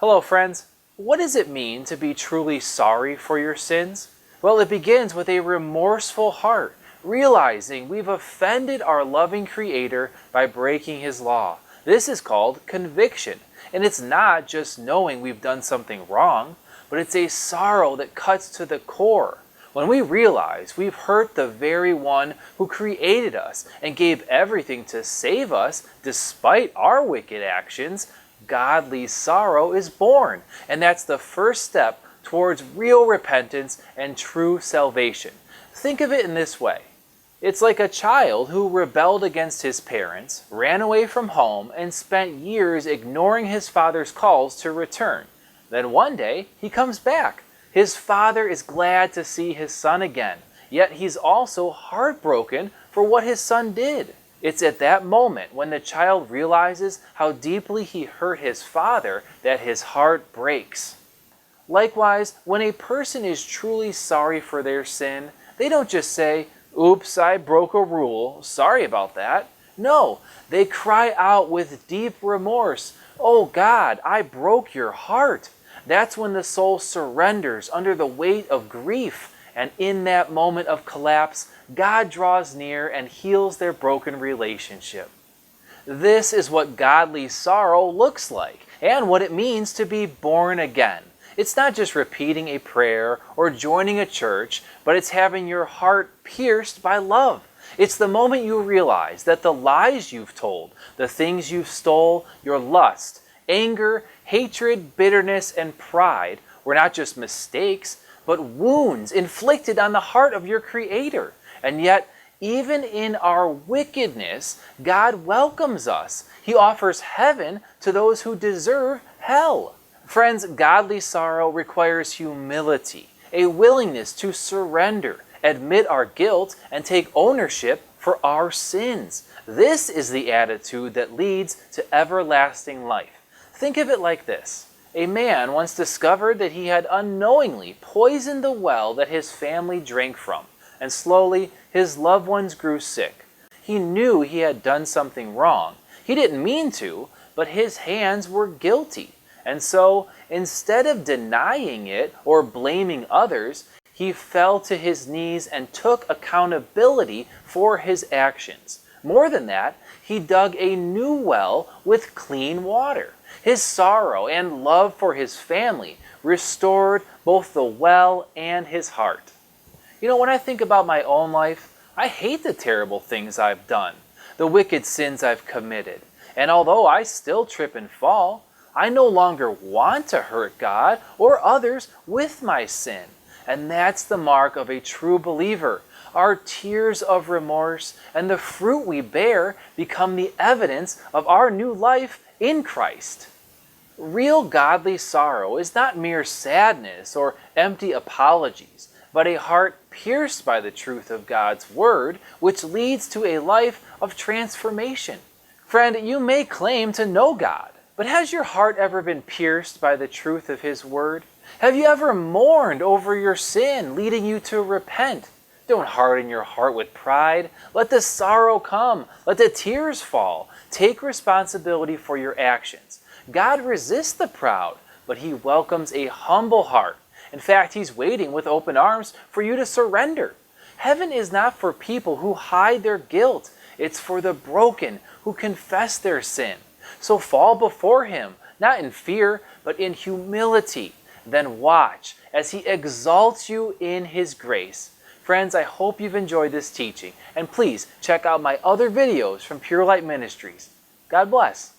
Hello friends, what does it mean to be truly sorry for your sins? Well, it begins with a remorseful heart, realizing we've offended our loving Creator by breaking His law. This is called conviction, and it's not just knowing we've done something wrong, but it's a sorrow that cuts to the core. When we realize we've hurt the very one who created us and gave everything to save us despite our wicked actions, godly sorrow is born. And that's the first step towards real repentance and true salvation. Think of it in this way. It's like a child who rebelled against his parents, ran away from home, and spent years ignoring his father's calls to return. Then one day, he comes back. His father is glad to see his son again, yet he's also heartbroken for what his son did. It's at that moment when the child realizes how deeply he hurt his father that his heart breaks. Likewise, when a person is truly sorry for their sin, they don't just say, "Oops, I broke a rule, sorry about that." No, they cry out with deep remorse, "Oh God, I broke your heart." That's when the soul surrenders under the weight of grief, and in that moment of collapse, God draws near and heals their broken relationship. This is what godly sorrow looks like, and what it means to be born again. It's not just repeating a prayer or joining a church, but it's having your heart pierced by love. It's the moment you realize that the lies you've told, the things you've stole, your lust, anger, hatred, bitterness, and pride were not just mistakes, but wounds inflicted on the heart of your Creator. And yet, even in our wickedness, God welcomes us. He offers heaven to those who deserve hell. Friends, godly sorrow requires humility, a willingness to surrender, admit our guilt, and take ownership for our sins. This is the attitude that leads to everlasting life. Think of it like this. A man once discovered that he had unknowingly poisoned the well that his family drank from, and slowly his loved ones grew sick. He knew he had done something wrong. He didn't mean to, but his hands were guilty. And so, instead of denying it or blaming others, he fell to his knees and took accountability for his actions. More than that, he dug a new well with clean water. His sorrow and love for his family restored both the well and his heart. You know, when I think about my own life, I hate the terrible things I've done, the wicked sins I've committed. And although I still trip and fall, I no longer want to hurt God or others with my sin. And that's the mark of a true believer. Our tears of remorse and the fruit we bear become the evidence of our new life in Christ. Real godly sorrow is not mere sadness or empty apologies, but a heart pierced by the truth of God's Word, which leads to a life of transformation. Friend, you may claim to know God, but has your heart ever been pierced by the truth of His Word? Have you ever mourned over your sin, leading you to repent? Don't harden your heart with pride. Let the sorrow come. Let the tears fall. Take responsibility for your actions. God resists the proud, but He welcomes a humble heart. In fact, He's waiting with open arms for you to surrender. Heaven is not for people who hide their guilt. It's for the broken who confess their sin. So fall before Him, not in fear, but in humility. Then watch as He exalts you in His grace. Friends, I hope you've enjoyed this teaching, and please check out my other videos from Pure Light Ministries. God bless.